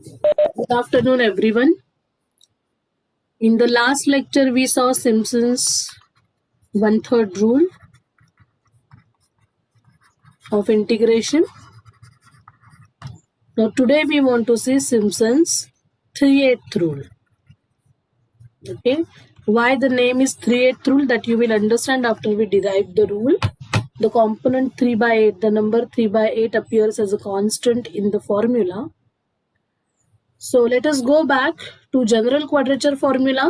Good afternoon, everyone. In the last lecture, we saw Simpson's one-third rule of integration. Now, today we want to see Simpson's 3/8 rule. Okay, why the name is 3/8 rule, that you will understand after we derive the rule. The component 3/8, the number 3/8 appears as a constant in the formula. So let us go back to general quadrature formula.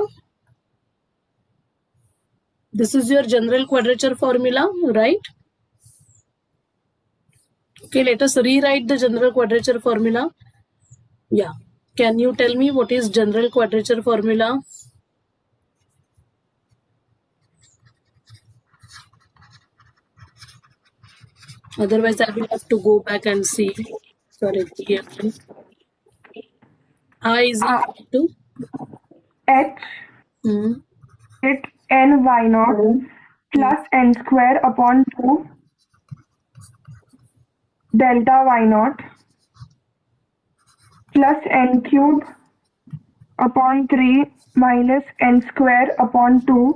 This is your general quadrature formula, right? Okay, let us rewrite the general quadrature formula. Yeah, can you tell me what is general quadrature formula? Otherwise, I will have to go back and see. Sorry, I is equal to H hmm, it n y naught plus n square upon 2 delta y naught plus n cube upon 3 minus n square upon 2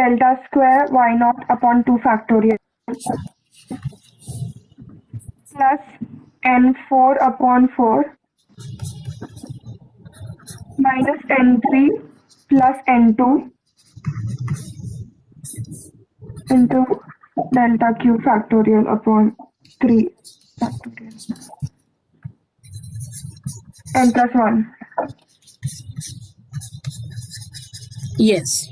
delta square y naught upon 2 factorial plus n4 upon 4 minus n3 plus n2 into delta q factorial upon 3 factorial n plus 1. yes.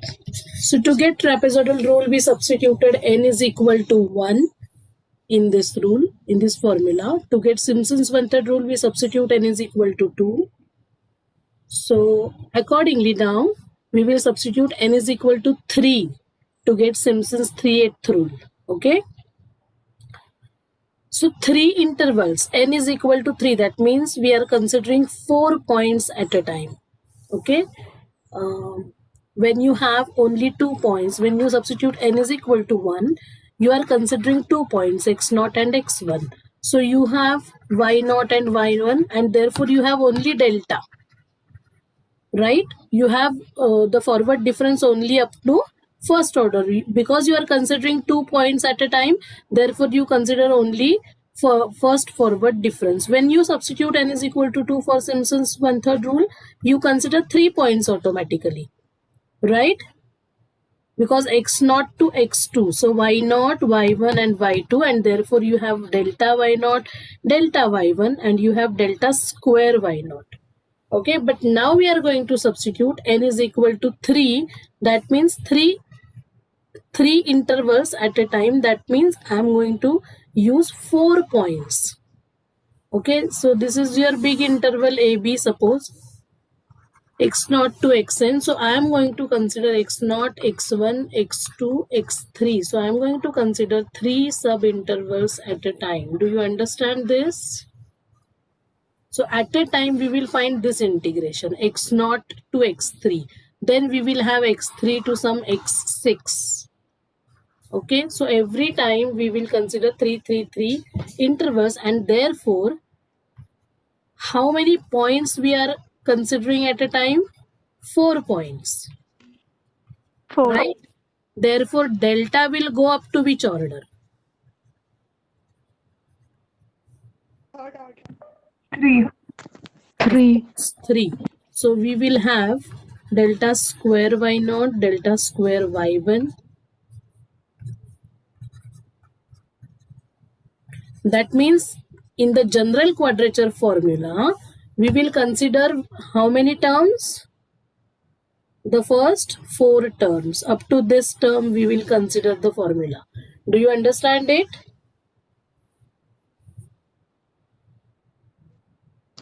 So to get trapezoidal rule, we substituted n is equal to 1 in this rule, in this formula. To get Simpson's one-third rule, we substitute n is equal to 2. So accordingly now, we will substitute n is equal to 3 to get Simpson's 3/8 rule. Okay. So 3 intervals, n is equal to 3. That means we are considering 4 points at a time. Okay. When you have only 2 points, when you substitute n is equal to 1, you are considering 2 points, x0 and x1. So you have y0 and y1, and therefore you have only delta. Right? You have the forward difference only up to first order. Because you are considering 2 points at a time, therefore you consider only for first forward difference. When you substitute n is equal to 2 for Simpson's one-third rule, you consider 3 points automatically. Right? Because x0 to x2, so y0, y1 and y2, and therefore you have delta y0, delta y1, and you have delta square y0. Okay, but now we are going to substitute n is equal to 3. That means three intervals at a time. That means I'm going to use 4 points. Okay, so this is your big interval AB, suppose x0 to xn. So I am going to consider x0, x1, x2, x3. So I am going to consider 3 sub intervals at a time. Do you understand this? So at a time, we will find this integration, x0 to x3. Then we will have x3 to some x6. Okay, so every time we will consider 3, 3, 3 intervals, and therefore, how many points we are considering at a time? 4 points. 4. Right? Therefore, delta will go up to which order? 3. 3. So we will have delta square y0, delta square y1. That means in the general quadrature formula, we will consider how many terms? The first 4 terms. Up to this term, we will consider the formula. Do you understand it?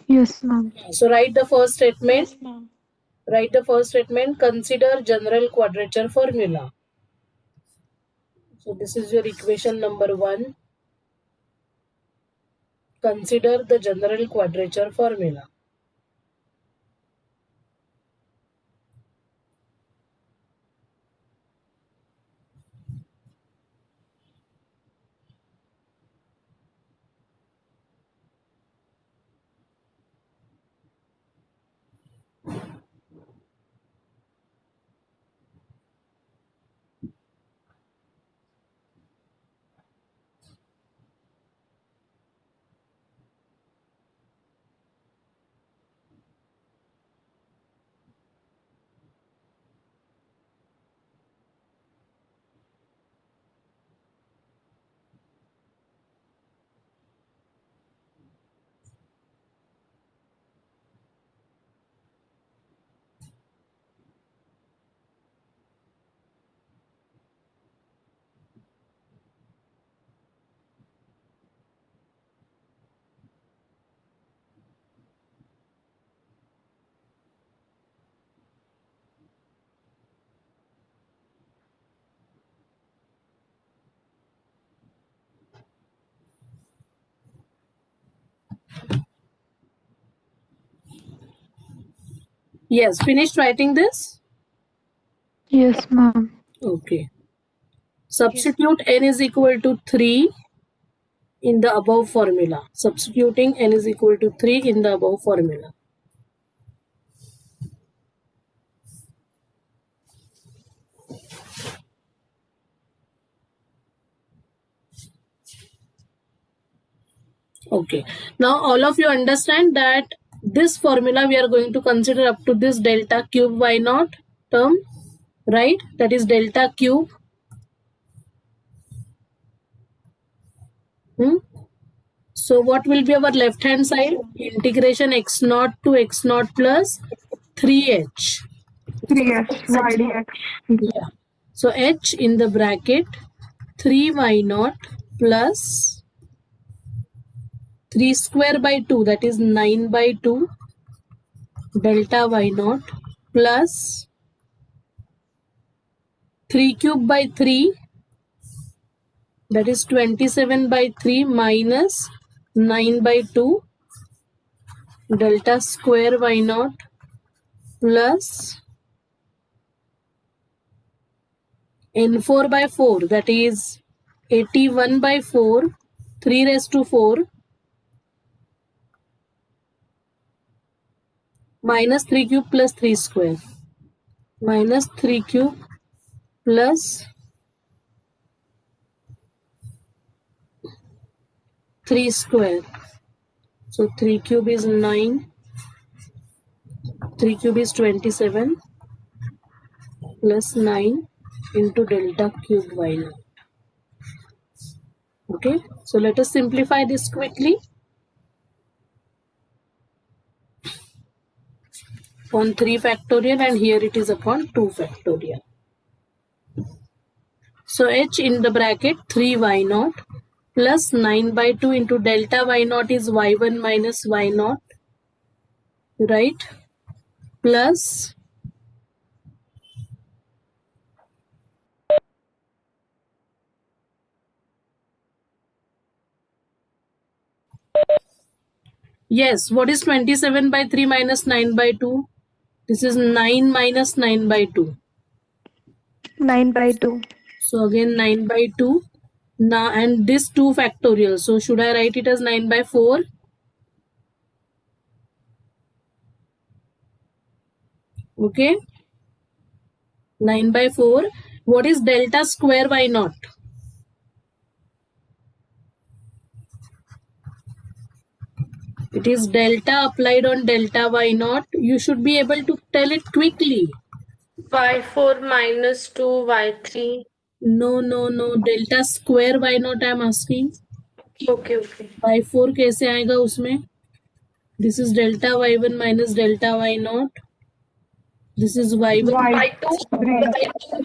Yes, ma'am. So write the first statement. Yes, ma'am. Write the first statement. Consider general quadrature formula. So this is your equation number 1. Consider the general quadrature formula. Yes, finished writing this? Yes, ma'am. Okay. Substitute n is equal to 3 in the above formula. Substituting n is equal to 3 in the above formula. Okay. Now all of you understand that this formula we are going to consider up to this delta cube y naught term, right? That is delta cube. So what will be our left hand side? Integration x naught to x naught plus 3h. 3h y dx. Yeah. So h in the bracket 3y naught plus 3 square by 2, that is 9 by 2 delta y naught plus 3 cube by 3, that is 27 by 3 minus 9 by 2 delta square y naught plus n4 by 4, that is 81 by 4, 3 raised to 4 minus 3 cube plus 3 square minus 3 cube plus 3 square. So 3 cube is 9, 3 cube is 27 plus 9 into delta cube y naught. Okay, so let us simplify this quickly. On 3 factorial and here it is upon 2 factorial. So h in the bracket 3y naught plus 9 by 2 into delta y naught is y1 minus y naught, right? Plus yes, what is 27 by 3 minus 9 by 2? This is 9 minus 9 by 2. 9 by 2. So again 9 by 2. Now and this 2 factorial. So should I write it as 9 by 4? Okay. 9 by 4. What is delta square y naught? It is delta applied on delta y naught. You should be able to tell it quickly. y4 minus 2 y3. No. Delta square y naught I am asking. Okay. y4 कैसे आएगा उसमें? This is delta y1 minus delta y naught. This is y1. y2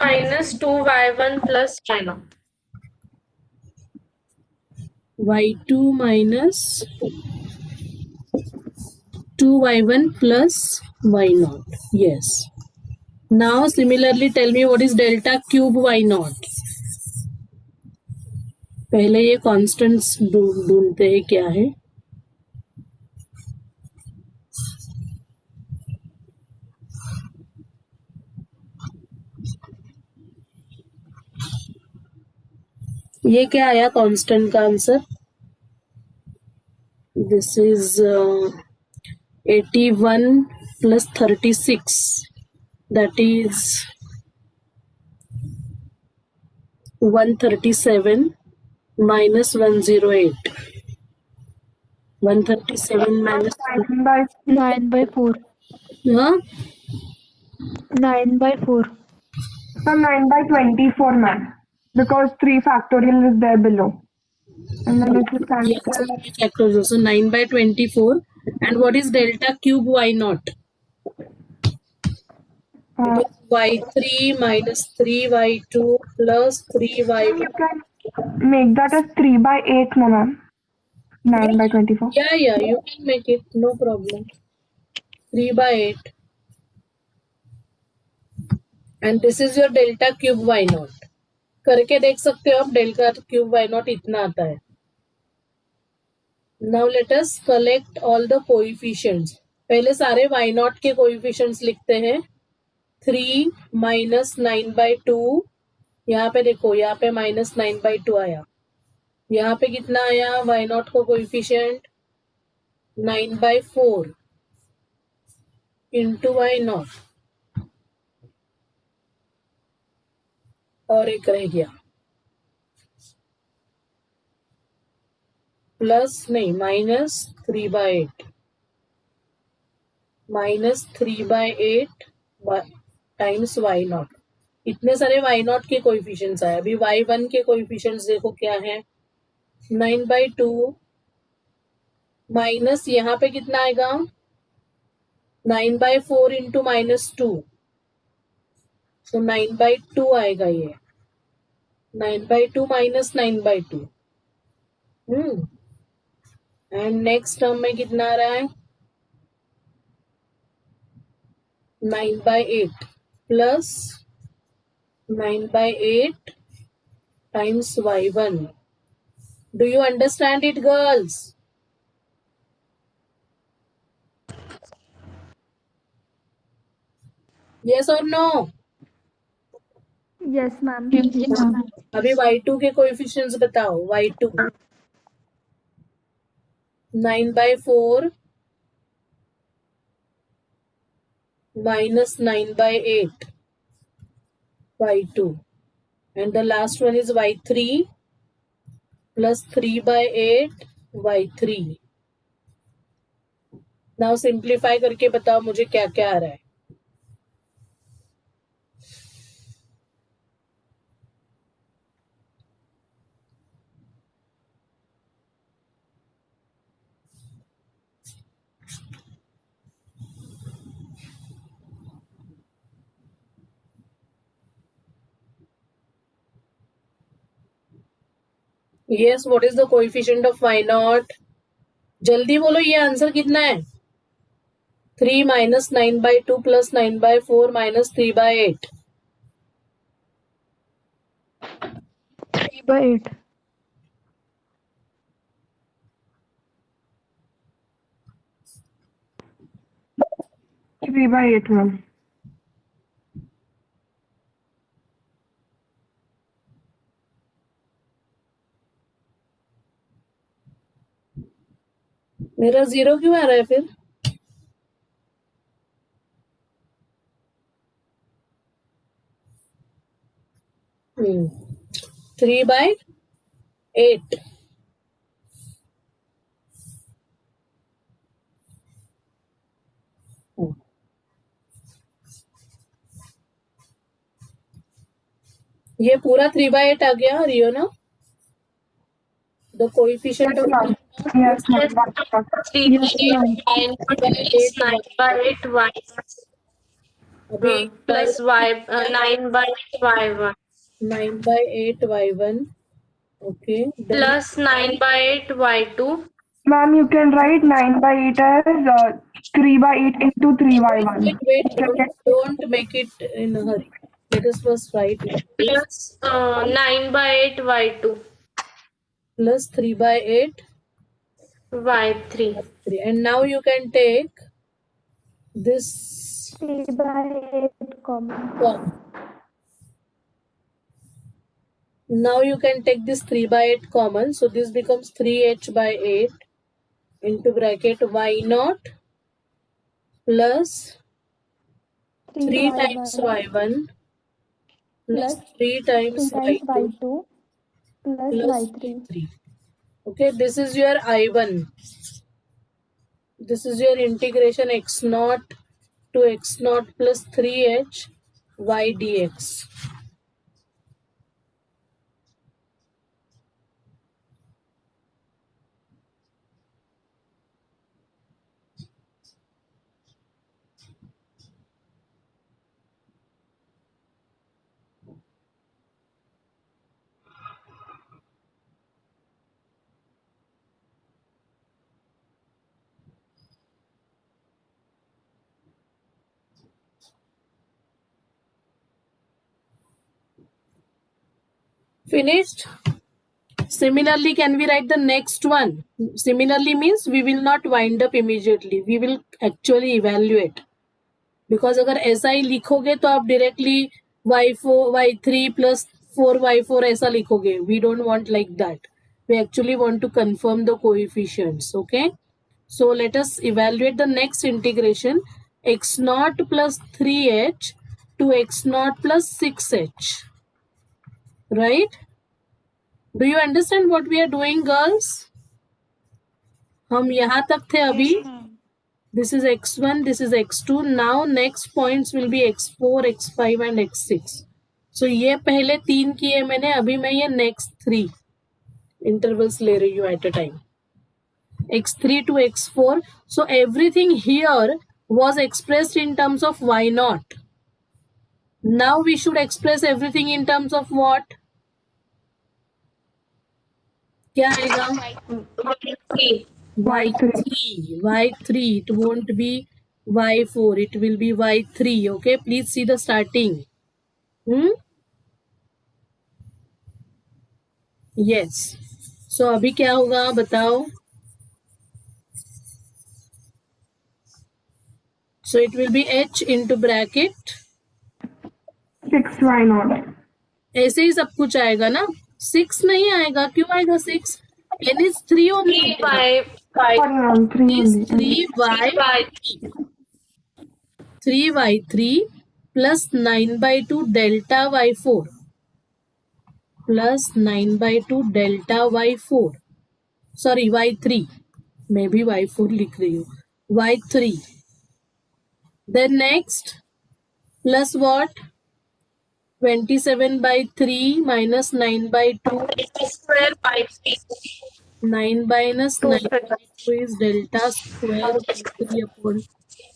minus 2 y1 plus y0. y2 minus 2y1 plus y0. Yes. Now similarly tell me what is delta cube y0. पहले ये constants ढूंढते हैं क्या है. ये क्या आया constant का answer? This is 81 plus 36, that is 137 minus 108. 137 minus 9 by 4. huh? 9 by 4. So 9 by 24, ma'am. Because 3 factorial is there below. And then it is Yes, cancelled. factorial. So 9 by 24. And what is delta cube y naught? It is y3 minus 3y2 plus 3y1. You can make that as 3 by 8, no, ma'am. 9 by 24. Yeah, you can make it, no problem. 3 by 8. And this is your delta cube y naught. करके देख सकते हो आप delta cube y naught इतना आता है. Now let us collect all the coefficients. पहले सारे वाई नॉट के कोएफिशिएंट्स लिखते हैं. 3 माइनस 9/2. यहाँ पे देखो, यहाँ पे माइनस 9/2 आया. यहाँ पे कितना आया वाई नॉट का कोएफिशिएंट? 9/4 into y naught. और एक रह गया, प्लस नहीं, -3/8. -3/8 टाइम्स वाई नॉट. इतने सारे वाई नॉट के कोएफिशिएंट्स आए. अभी y1 के कोएफिशिएंट्स देखो क्या है. 9/2 माइनस यहाँ पे कितना आएगा? 9/4 इंटू -2. सो 9/2 आएगा ये. 9/2 माइनस 9/2. एंड नेक्स्ट टर्म में कितना आ रहा है? 9/8 plus 9/8 times y1. Do you understand it, girls? Yes or no? Yes, ma'am. अभी y2 के कोएफिशिएंट्स बताओ. y2 9/4 minus 9/8 y2, and the last one is y3 plus 3/8 y3. Now simplify करके बताओ मुझे क्या क्या आ रहा है. Yes, what is the coefficient of y naught? जल्दी बोलो, ये आंसर कितना है? 3 minus 9/2 plus 9/4 minus 3/8. 3/8. 3/8, ma'am. मेरा 0 क्यों आ रहा है फिर? Hmm. 3/8. ये पूरा 3/8 आ गया रियो ना? The coefficient of Yes, ma'am. 9/8 y अभी plus y 9/8 y1 9/8 y1. Okay. Then plus 9/8 y2 Ma'am, you can write 9/8 as 3/8 into 3y1. don't make it in a hurry. Let us first write it. plus 9/8 y2 Plus 3/8 y3. and now you can take this 3/8 common. common. Now you can take this 3/8 common, so this becomes 3h/8 into bracket y0 plus 3 times y1 plus 3 times y2 y2 plus plus y3. y3. Okay, this is your I1. This is your integration x0 to x0 plus 3h y dx. Finished? Similarly, can we write the next one? Similarly means we will not wind up immediately. We will actually evaluate. Because अगर ऐसा ही लिखोगे तो आप directly y4 y3 plus 4y4 ऐसा लिखोगे. We don't want like that. We actually want to confirm the coefficients. Okay. So let us evaluate the next integration. X naught plus 3h to x naught plus 6h. Right? Do you understand what we are doing, girls? हम यहाँ तक थे अभी. Yes, ma'am. This is x1, this is x2. Now next points will be x4, x5 and x6. So ये पहले 3 किए मैंने, अभी मैं ये next 3 intervals ले रही हूँ at a time. x3 to x4. So everything here was expressed in terms of y naught. Now we should express everything in terms of what? क्या आएगा? y3. It won't be y4, it will be y3. Okay, please see the starting. Yes. So अभी क्या होगा बताओ? So it will be h into bracket 6y0. ऐसे ही सब कुछ आएगा ना. 6 नहीं आएगा. क्यों आएगा 6? n is 3 only. 3 only. 3y3 plus 9 by 2 delta y4 plus 9 by 2 delta y4. Sorry, y3. मैं भी y4 लिख रही हूँ. y3. Then next plus what? 27 by 3 minus 9 by 2. 9 minus 9 by 2 is delta square by 3 upon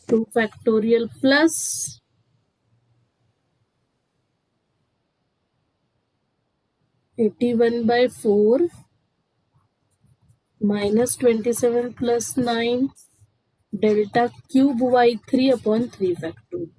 2 factorial plus 81 by 4 minus 27 plus 9 delta cube y3 upon 3 factorial.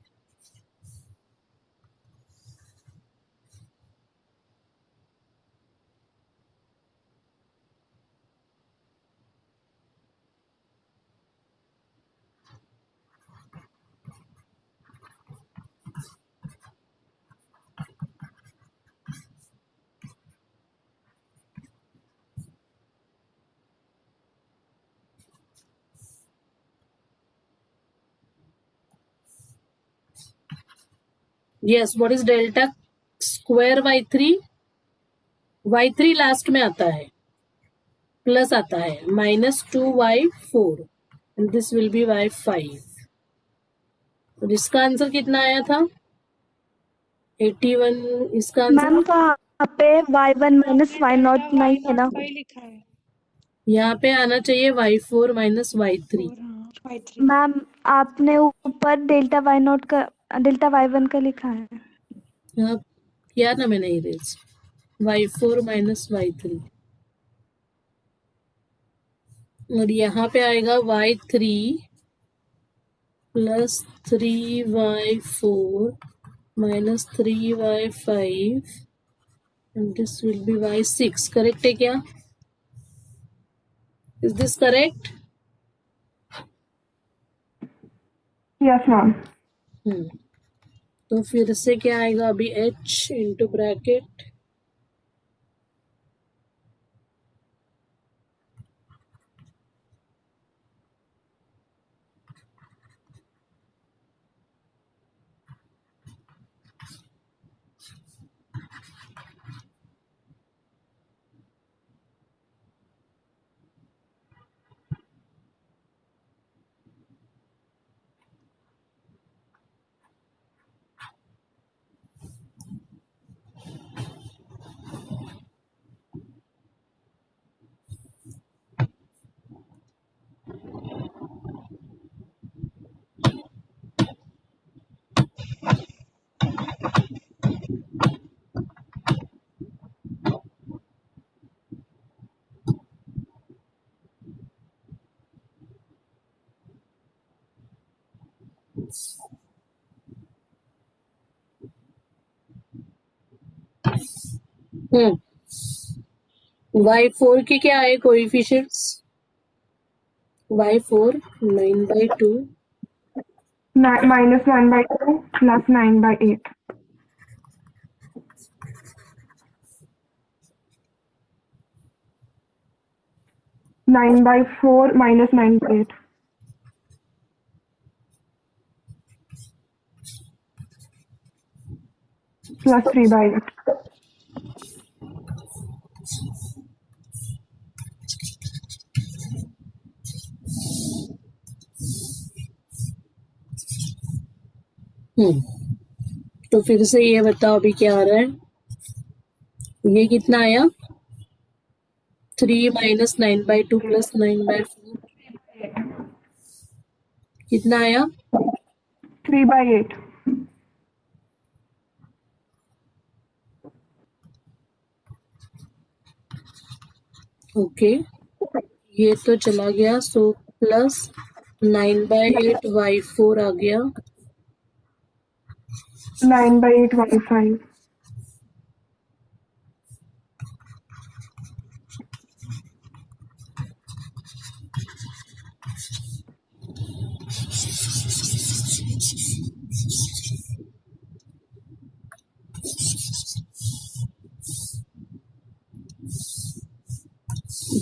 Yes, what is delta square y3? y3 last में आता है, plus आता है minus 2y4 and this will be y5. और इसका answer कितना आया था? 81. इसका आंसर मैम वहाँ पे y1 माइनस y0 नहीं है ना? y लिखा है. यहाँ पे आना चाहिए y4 minus y3. और हाँ, y3. मैम आपने ऊपर डेल्टा y0 का डेल्टा y1 का लिखा है. यहाँ किया ना मैंने इरेज. y4 minus y3 और यहाँ पे आएगा y3 plus 3y4 minus 3y5 and this will be y6. Correct है क्या? Is this correct? Yes, ma'am. तो फिर से क्या आएगा अभी? h into bracket y4 के क्या आए coefficients? y4 9/2 minus 1/2 plus 9/8. 9/4 minus 9/8. Plus 3/8. तो फिर से ये बताओ अभी क्या आ रहा है? ये कितना आया? 3 minus 9/2 plus 9/4 कितना आया? 3/8. ओके, ये तो चला गया, सो प्लस 9/8 y4 आ गया, 9/8 y5.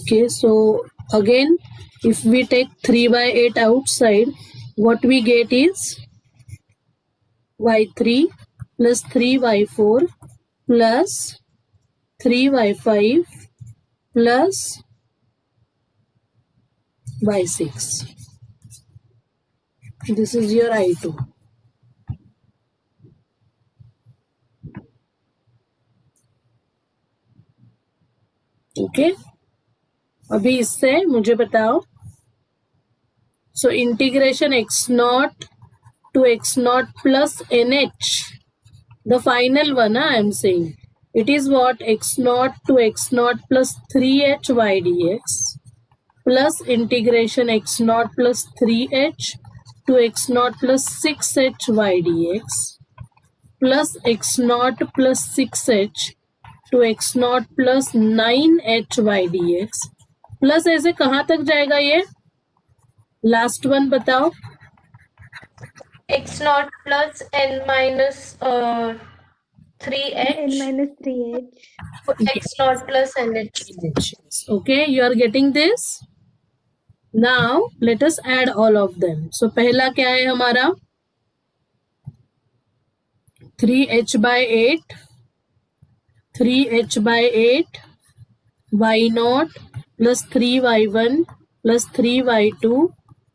okay. So again, if we take 3/8 outside, what we get is y3 plus 3y4 plus 3y5 plus y6. This is your I2. Okay, अभी इससे मुझे बताओ, so integration x0 to x0 plus nh, the final one I am saying, it is what? x0 to x0 plus 3h y dx plus integration x0 plus 3h to x0 plus 6h y dx plus x0 plus 6h to x0 plus 9h y dx plus ऐसे कहाँ तक जाएगा ये? Last one बताओ. x0 plus n minus 3h. n minus 3h. x0 plus nh. Okay, you are getting this. Now let us add all of them. So पहला क्या है हमारा? 3h/8 3h/8 y0 plus 3y1 plus 3y2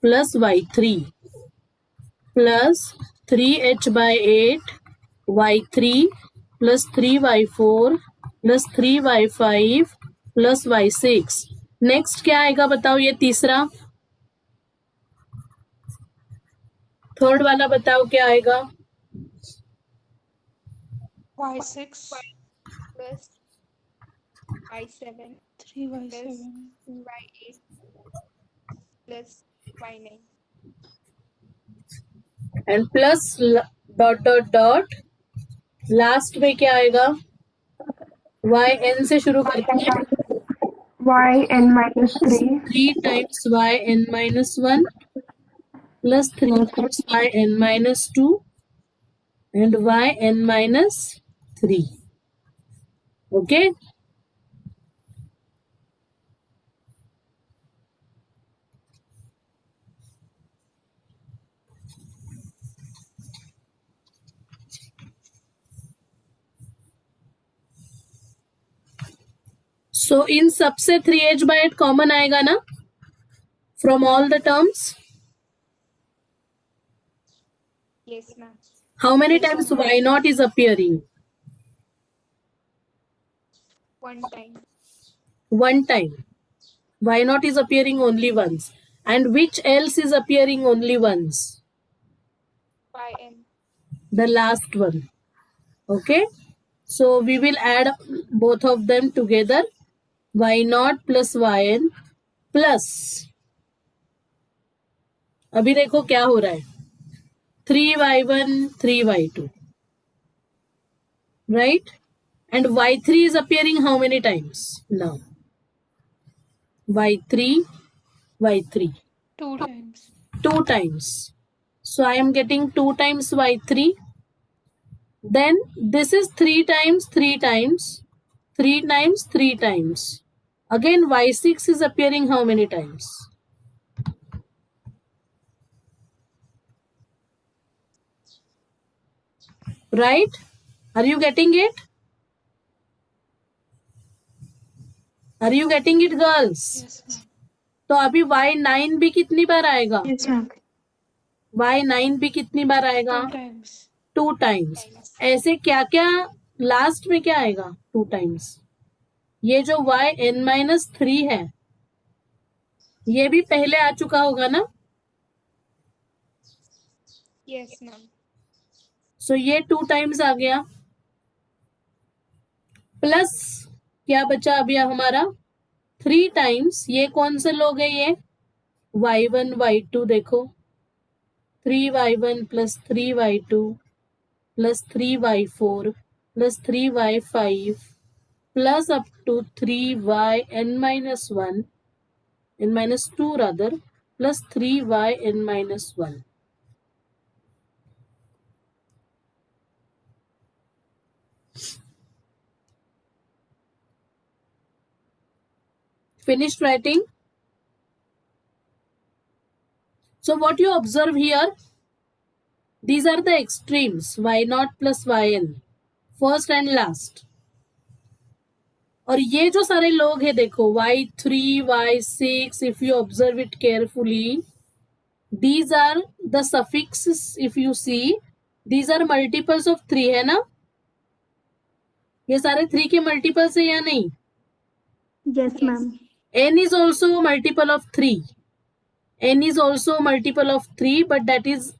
plus y3 plus 3h/8 y3 plus 3y4 plus 3y5 plus y6. Next क्या आएगा बताओ? ये तीसरा, third वाला बताओ क्या आएगा? y6 plus y7 plus 2y8 plus y9. And plus dot dot dot last में क्या आएगा? yn से शुरू करके yn minus 3. 3 times yn minus 1 plus 3 times yn minus 2 and yn minus 3. Okay. So इन सबसे 3h/8 कॉमन आएगा ना from all the terms? Yes, ma'am. How many times y0 is appearing? One time. One time. y0 is appearing only once. And which else is appearing only once? yn. The last one. Okay. So we will add both of them together. y0 plus yn plus, अभी देखो क्या हो रहा है, 3y1 3y2, right? And y3 is appearing how many times now? y3, y3. 2 times. 2 times. So I am getting 2 times y3. Then this is 3 times, 3 times, 3 times, 3 times. Again y6 is appearing how many times? Right? Are you getting it? Are you getting it, girls? Yes, ma'am. तो अभी y9 भी कितनी बार आएगा? Yes, ma'am. y9 भी कितनी बार आएगा? 2 times. 2 times. ऐसे क्या क्या लास्ट में क्या आएगा? 2 टाइम्स. ये जो yn-3 है ये भी पहले आ चुका होगा ना? Yes, ma'am. सो ये 2 टाइम्स आ गया. प्लस क्या बचा अभी हमारा? 3 टाइम्स. ये कौन से लोग है ये? y1 y2 देखो. 3y1 plus 3y2 plus 3y4 plus 3y5 plus up to 3yn-1 n-2 rather plus 3yn-1. Finished writing? So what you observe here, these are the extremes, y0 plus yn, first and last. और ये जो सारे लोग हैं देखो y3, y6, if you observe it carefully, these are the suffixes. If you see, these are multiples of 3 है ना? ये सारे 3 के multiples है या नहीं? Yes, ma'am. n is also multiple of 3. n is also multiple of 3, but that is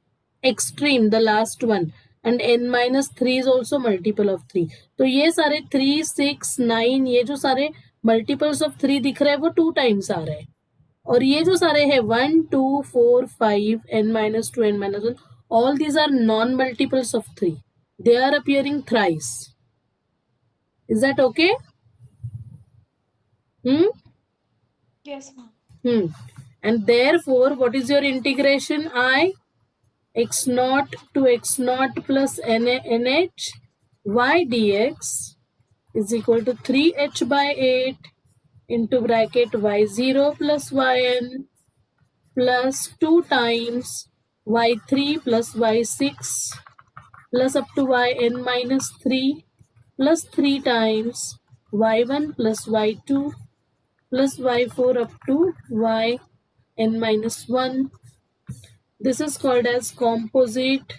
extreme, the last one. And n-3 is also multiple of 3. तो ये सारे 3, 6, 9 ये जो सारे multiples of 3 दिख रहे हैं वो 2 times आ रहे हैं. और ये जो सारे हैं 1, 2, 4, 5, n-2, n-1, all these are non-multiples of 3. They are appearing thrice. Is that okay? Yes, ma'am. And therefore, what is your integration? I x0 to x0 plus nh y dx is equal to 3h by 8 into bracket y0 plus yn plus 2 times y3 plus y6 plus up to yn-3 plus 3 times y1 plus y2 plus y4 up to yn-1. This is called as composite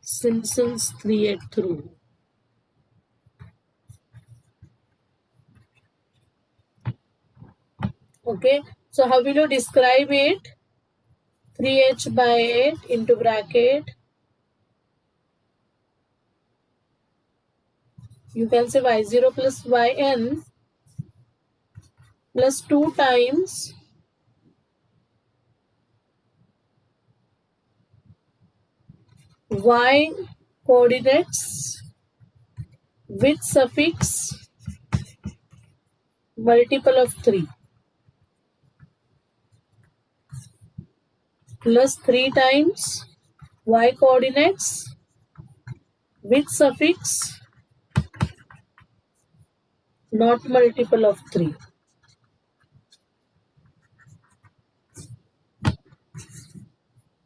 Simpson's 3/8 rule. Okay, so how will you describe it? 3h by 8 into bracket. You can say y0 plus yn plus 2 times y coordinates with suffix multiple of 3 plus 3 times y coordinates with suffix not multiple of 3.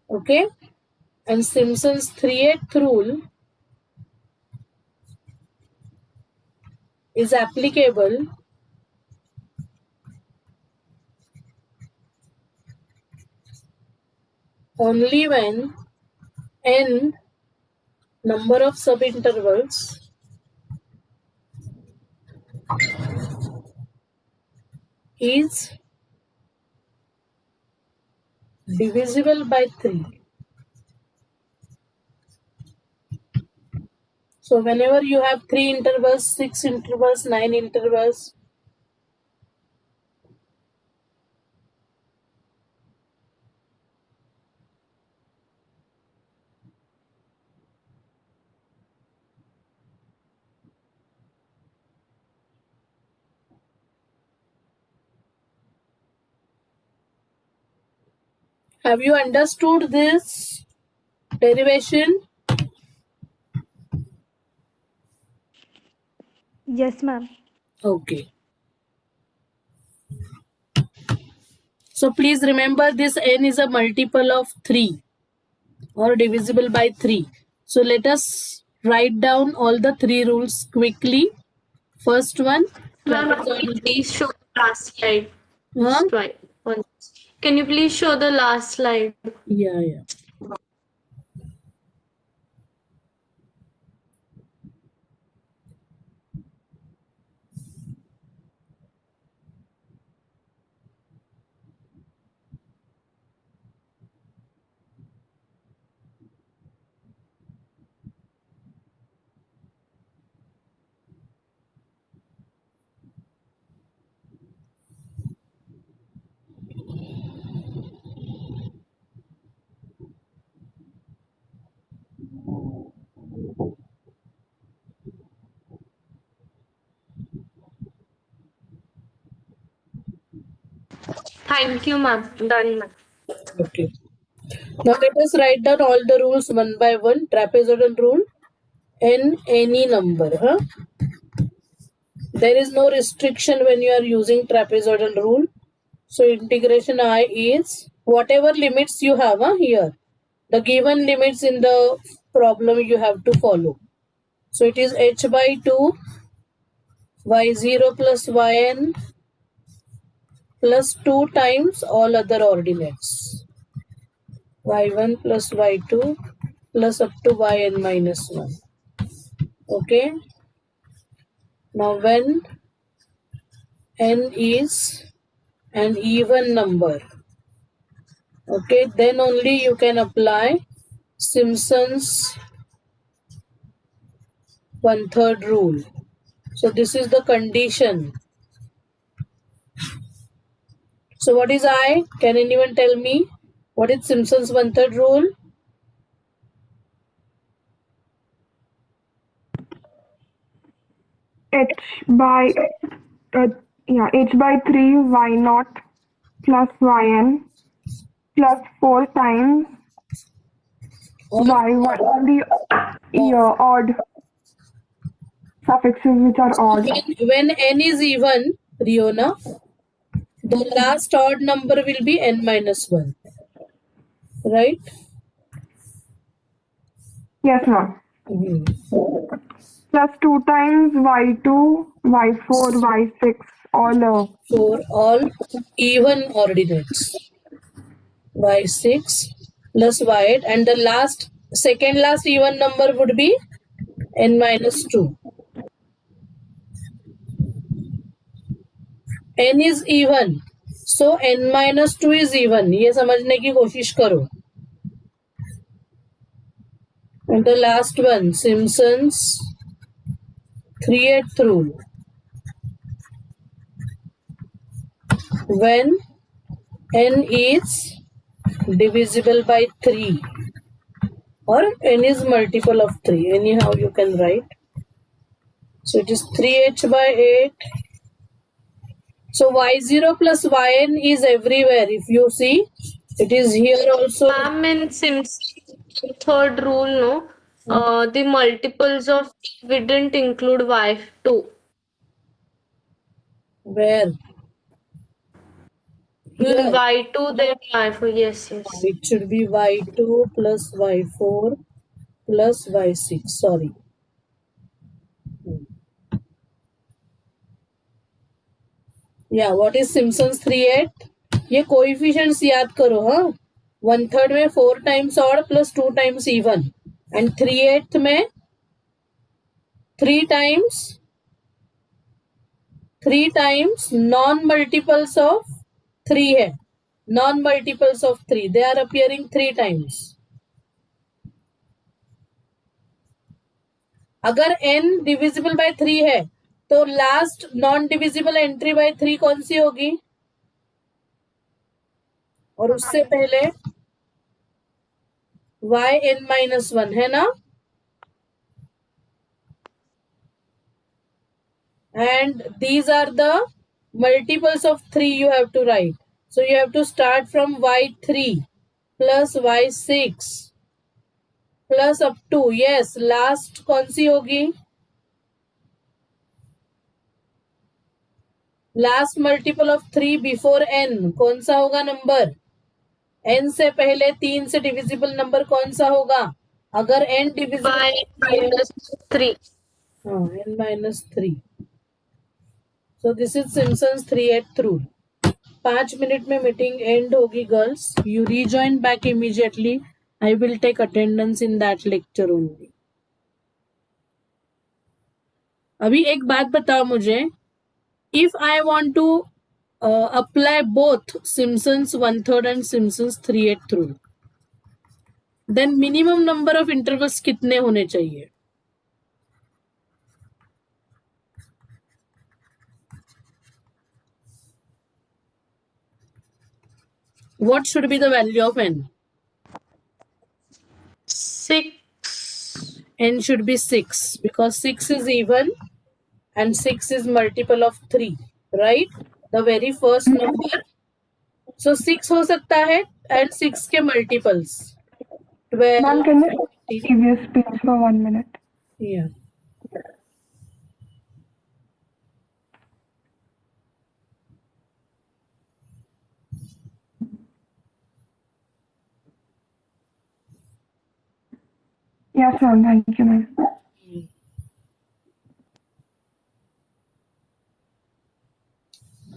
Okay, and Simpson's 3/8 rule is applicable only when n number of subintervals is divisible by 3. So whenever you have 3 intervals, 6 intervals, 9 intervals, Have you understood this derivation? Yes, ma'am. Okay. So please remember this n is a multiple of 3 or divisible by 3. So let us write down all the 3 rules quickly. First one. Ma'am, can you please show the last slide? Huh? Just once. Can you please show the last slide? Yeah. Thank you, ma'am. Done, ma'am. Okay. Now let us write down all the rules one by one. Trapezoidal rule. N any number. Huh? There is no restriction when you are using trapezoidal rule. So integration I is whatever limits you have here. The given limits in the problem you have to follow. So it is h by 2 y0 plus yn plus 2 times all other ordinates. y1 plus y2 plus up to yn minus 1. Okay. Now when n is an even number, okay, then only you can apply Simpson's 1/3 rule. So this is the condition. So what is I? Can anyone tell me what is Simpson's 1/3 rule? H by h by 3 y naught plus yn plus 4 times y1 the odd suffixes which are odd. When n is even, Riona, the last odd number will be n minus 1. Right? Yes, ma'am. Plus 2 times y2, y4, y6, all For all even ordinates. y6 plus y8 and the second last even number would be n minus 2. n is even, so n minus 2 is even. ये समझने की कोशिश करो. And the last one, Simpson's 3/8 rule. When n is divisible by 3 or n is multiple of 3, anyhow you can write. So it is 3h by 8. So y0 plus yn is everywhere. If you see, it is here also. Ma'am, in Simpson's 3rd rule, no, the multiples of we didn't include y2. Where? Here. Y2 then y4. Yes. It should be y2 plus y4 plus y6. Sorry. Yeah, what is Simpson's 3/8? ये coefficients याद करो. 1/3 में 4 times odd plus 2 times even and 3/8 में 3 times non multiples of 3 है. Non multiples of 3, they are appearing 3 times. अगर n divisible by 3 है तो last non divisible entry by 3 कौन सी होगी? और उससे पहले yn minus 1 है ना? And these are the multiples of 3 you have to write. So you have to start from y3. Plus y6 plus up to, yes, last कौन सी होगी? Last multiple of 3 before n कौन सा होगा number? n से पहले 3 से divisible number कौन सा होगा? अगर n divisible -3. n-3. So this is Simpson's 3/8 rule. 5 minute में मीटिंग एंड होगी girls. You rejoin back immediately. I will take attendance in that lecture only. अभी एक बात बताओ मुझे. If I want to apply both Simpson's 1/3 and Simpson's 3/8 rule, then minimum number of intervals कितने होने चाहिए? What should be the value of n? 6. N should be 6 because 6 is even and 6 is multiple of 3, right? The very first number. So 6 हो सकता है and 6 के multiples. 12. Ma'am, can you previous page for 1 minute? Yeah. Yes, ma'am. Thank you, ma'am.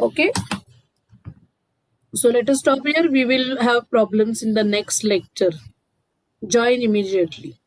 Okay. So let us stop here. We will have problems in the next lecture. Join immediately.